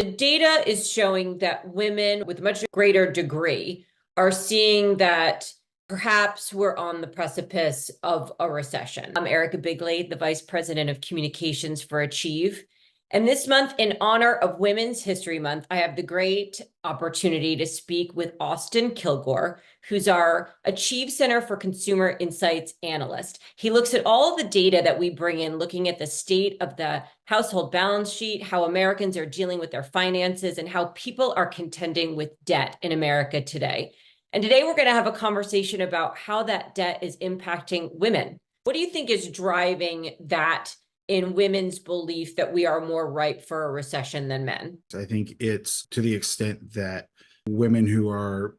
The data is showing that women with a much greater degree are seeing that perhaps we're on the precipice of a recession. I'm Erica Bigley, the Vice President of Communications for Achieve. And this month, in honor of Women's History Month, I have the great opportunity to speak with Austin Kilgore, who's our Achieve Center for Consumer Insights Analyst. He looks at all of the data that we bring in, looking at the state of the household balance sheet, how Americans are dealing with their finances, and how people are contending with debt in America today. And today we're going to have a conversation about how that debt is impacting women. What do you think is driving that in women's belief that we are more ripe for a recession than men? I think it's to the extent that women who are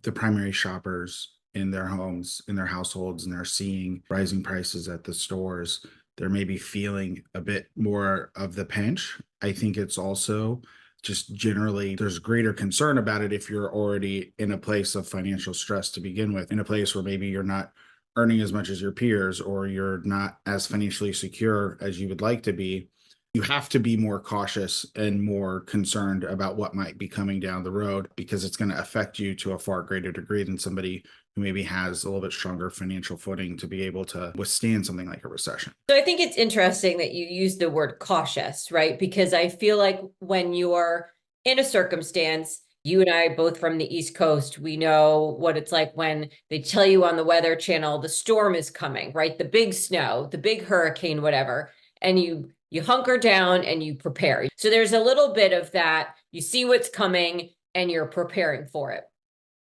the primary shoppers in their homes, in their households, and they're seeing rising prices at the stores, they're maybe feeling a bit more of the pinch. I think it's also just generally there's greater concern about it if you're already in a place of financial stress to begin with, in a place where maybe you're not earning as much as your peers or you're not as financially secure as you would like to be. You have to be more cautious and more concerned about what might be coming down the road because it's going to affect you to a far greater degree than somebody who maybe has a little bit stronger financial footing to be able to withstand something like a recession. So I think it's interesting that you use the word cautious, right? Because I feel like when you're in a circumstance, you and I both from the East Coast, we know what it's like when they tell you on the Weather Channel, the storm is coming, right? The big snow, the big hurricane, whatever. And you hunker down and you prepare. So there's a little bit of that. You see what's coming and you're preparing for it.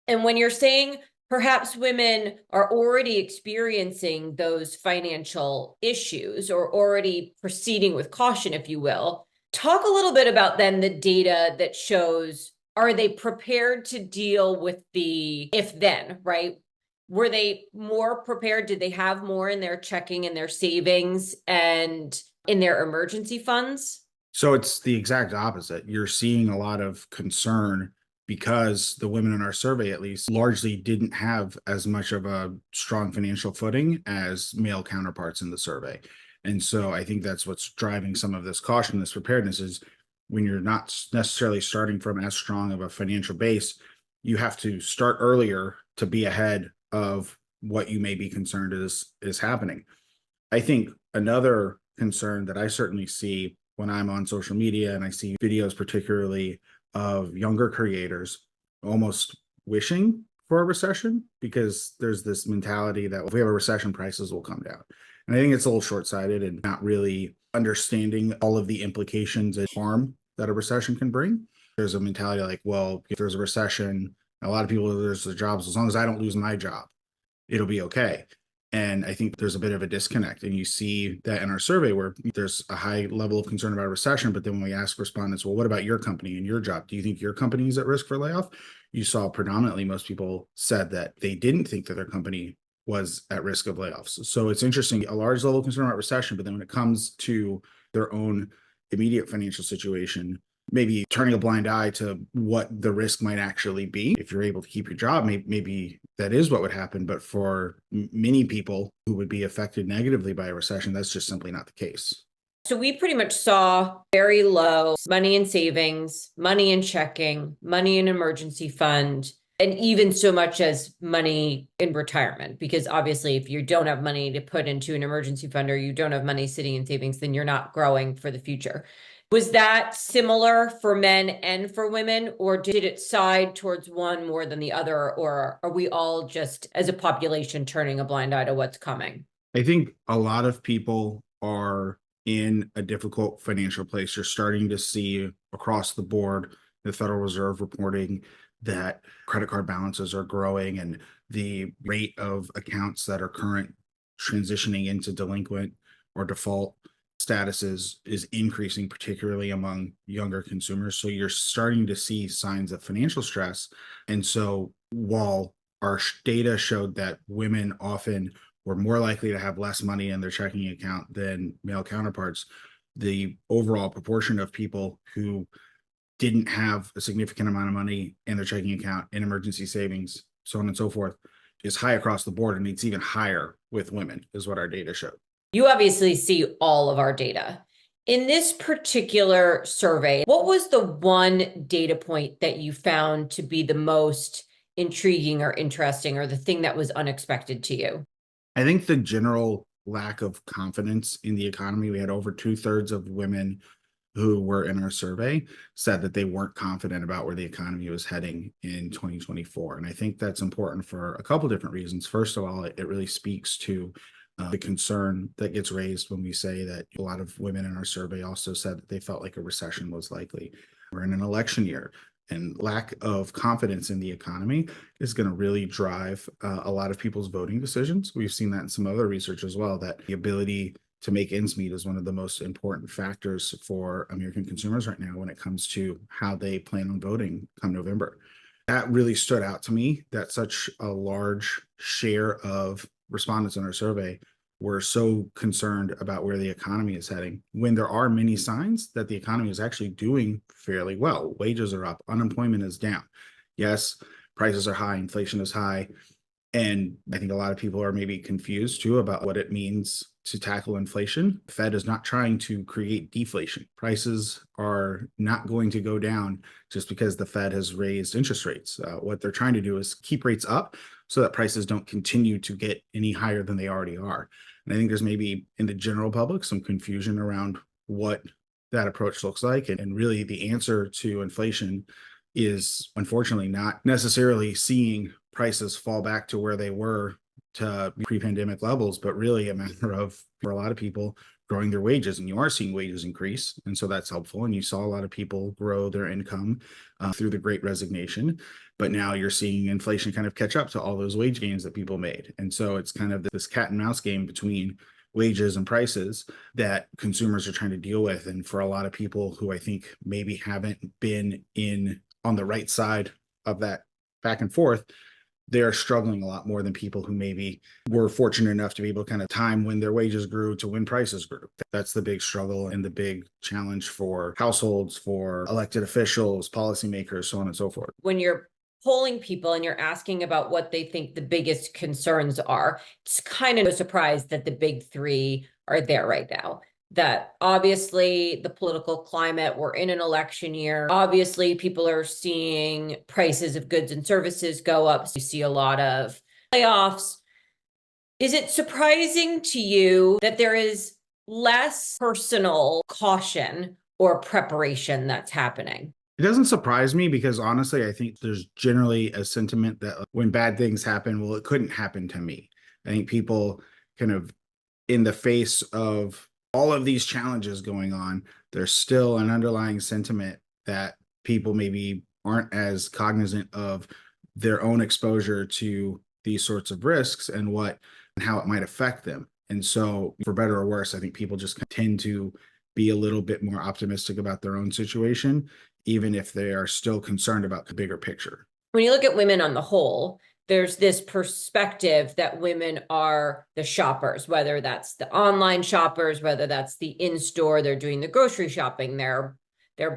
And when you're saying perhaps women are already experiencing those financial issues or already proceeding with caution, if you will, talk a little bit about then the data that shows, are they prepared to deal with the if then, right? Were they more prepared? Did they have more in their checking and their savings and in their emergency funds? So it's the exact opposite. You're seeing a lot of concern because the women in our survey, at least, largely didn't have as much of a strong financial footing as male counterparts in the survey. And so I think that's what's driving some of this caution, this preparedness is when you're not necessarily starting from as strong of a financial base, you have to start earlier to be ahead of what you may be concerned is happening. I think another concern that I certainly see when I'm on social media and I see videos, particularly of younger creators, almost wishing for a recession because there's this mentality that if we have a recession, prices will come down. And I think it's a little short-sighted and not really understanding all of the implications and harm that a recession can bring. There's a mentality like, well, if there's a recession, a lot of people lose their jobs. As long as I don't lose my job, it'll be okay. And I think there's a bit of a disconnect. And you see that in our survey where there's a high level of concern about a recession. But then when we ask respondents, well, what about your company and your job? Do you think your company is at risk for layoff? You saw predominantly most people said that they didn't think that their company was at risk of layoffs. So it's interesting, a large level of concern about recession. But then when it comes to their own immediate financial situation, maybe turning a blind eye to what the risk might actually be. If you're able to keep your job, maybe that is what would happen. But for many people who would be affected negatively by a recession, that's just simply not the case. So we pretty much saw very low money in savings, money in checking, money in emergency fund, and even so much as money in retirement. Because obviously, if you don't have money to put into an emergency fund or you don't have money sitting in savings, then you're not growing for the future. Was that similar for men and for women, or did it side towards one more than the other? Or are we all just, as a population, turning a blind eye to what's coming? I think a lot of people are in a difficult financial place. You're starting to see across the board the Federal Reserve reporting that credit card balances are growing and the rate of accounts that are current transitioning into delinquent or default statuses is increasing, particularly among younger consumers. So you're starting to see signs of financial stress. And so while our data showed that women often were more likely to have less money in their checking account than male counterparts, the overall proportion of people who didn't have a significant amount of money in their checking account, in emergency savings, so on and so forth, is high across the board. And it's even higher with women, is what our data showed. You obviously see all of our data. In this particular survey, what was the one data point that you found to be the most intriguing or interesting, or the thing that was unexpected to you? I think the general lack of confidence in the economy, we had over 2/3 of women who were in our survey said that they weren't confident about where the economy was heading in 2024. And I think that's important for a couple different reasons. First of all, it really speaks to the concern that gets raised when we say that a lot of women in our survey also said that they felt like a recession was likely. We're in an election year, and lack of confidence in the economy is going to really drive a lot of people's voting decisions. We've seen that in some other research as well, that the ability to make ends meet is one of the most important factors for American consumers right now when it comes to how they plan on voting come November. That really stood out to me, that such a large share of respondents in our survey were so concerned about where the economy is heading when there are many signs that the economy is actually doing fairly well. Wages are up, unemployment is down. Yes, prices are high, inflation is high, and I think a lot of people are maybe confused too about what it means to tackle inflation. The Fed is not trying to create deflation. Prices are not going to go down just because the Fed has raised interest rates. What they're trying to do is keep rates up so that prices don't continue to get any higher than they already are. And I think there's maybe in the general public some confusion around what that approach looks like. And really, the answer to inflation is unfortunately not necessarily seeing prices fall back to where they were to pre-pandemic levels, but really a matter of, for a lot of people, growing their wages. And you are seeing wages increase, and so that's helpful. And you saw a lot of people grow their income through the Great Resignation, but now you're seeing inflation kind of catch up to all those wage gains that people made. And so it's kind of this cat and mouse game between wages and prices that consumers are trying to deal with. And for a lot of people who I think maybe haven't been in on the right side of that back and forth, they are struggling a lot more than people who maybe were fortunate enough to be able to kind of time when their wages grew to when prices grew. That's the big struggle and the big challenge for households, for elected officials, policymakers, so on and so forth. When you're polling people and you're asking about what they think the biggest concerns are, it's kind of no surprise that the big three are there right now. That obviously the political climate, we're in an election year. Obviously, people are seeing prices of goods and services go up. So you see a lot of layoffs. Is it surprising to you that there is less personal caution or preparation that's happening? It doesn't surprise me because honestly, I think there's generally a sentiment that when bad things happen, well, it couldn't happen to me. I think people kind of, in the face of all of these challenges going on, there's still an underlying sentiment that people maybe aren't as cognizant of their own exposure to these sorts of risks and what and how it might affect them. And so, for better or worse, I think people just tend to be a little bit more optimistic about their own situation, even if they are still concerned about the bigger picture. When you look at women on the whole, there's this perspective that women are the shoppers, whether that's the online shoppers, whether that's the in-store, they're doing the grocery shopping, they're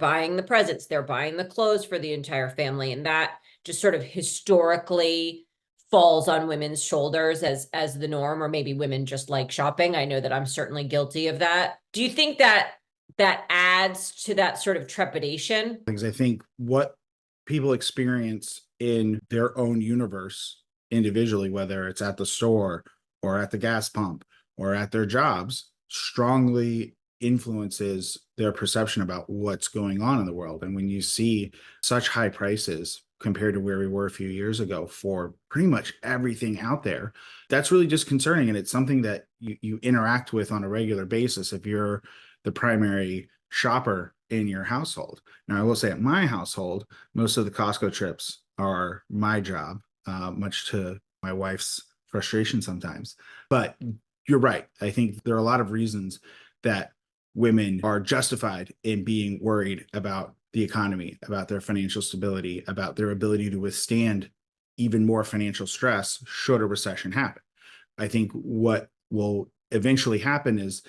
buying the presents, they're buying the clothes for the entire family. And that just sort of historically falls on women's shoulders as the norm, or maybe women just like shopping. I know that I'm certainly guilty of that. Do you think that that adds to that sort of trepidation? Because I think what people experience in their own universe individually, whether it's at the store or at the gas pump or at their jobs, strongly influences their perception about what's going on in the world. And when you see such high prices compared to where we were a few years ago for pretty much everything out there, that's really just concerning. And it's something that you interact with on a regular basis if you're the primary shopper in your household. Now, I will say at my household, most of the Costco trips are my job, much to my wife's frustration sometimes. But you're right. I think there are a lot of reasons that women are justified in being worried about the economy, about their financial stability, about their ability to withstand even more financial stress should a recession happen. I think what will eventually happen is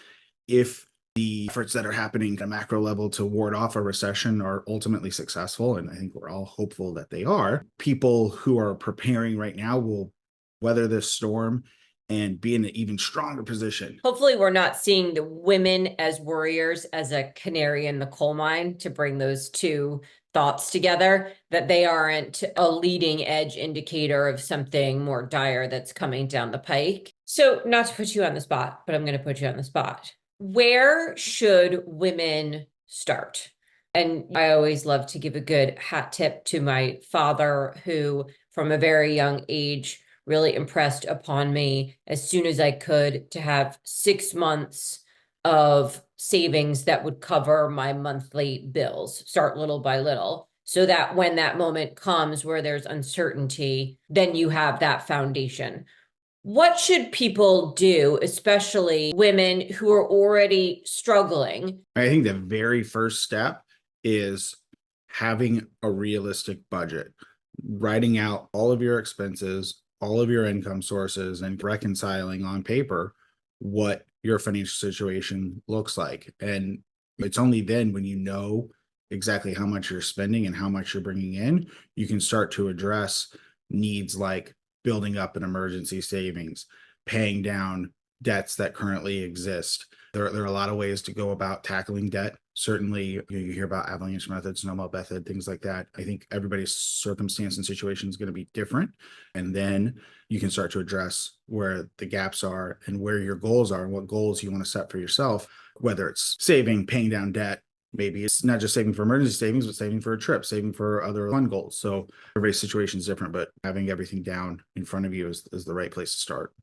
if the efforts that are happening at a macro level to ward off a recession are ultimately successful, and I think we're all hopeful that they are, people who are preparing right now will weather this storm and be in an even stronger position. Hopefully, we're not seeing the women as warriors as a canary in the coal mine, to bring those two thoughts together, that they aren't a leading edge indicator of something more dire that's coming down the pike. So, not to put you on the spot, but I'm going to put you on the spot. Where should women start? And I always love to give a good hat tip to my father, who from a very young age really impressed upon me as soon as I could to have 6 months of savings that would cover my monthly bills, start little by little, so that when that moment comes where there's uncertainty, then you have that foundation. What should people do, especially women who are already struggling? I think the very first step is having a realistic budget, writing out all of your expenses, all of your income sources, and reconciling on paper what your financial situation looks like. And it's only then, when you know exactly how much you're spending and how much you're bringing in, you can start to address needs like building up an emergency savings, paying down debts that currently exist. There are a lot of ways to go about tackling debt. Certainly, you hear about avalanche methods, snowball method, things like that. I think everybody's circumstance and situation is going to be different. And then you can start to address where the gaps are and where your goals are and what goals you want to set for yourself, whether it's saving, paying down debt. Maybe it's not just saving for emergency savings, but saving for a trip, saving for other fun goals. So everybody's situation is different, but having everything down in front of you is the right place to start.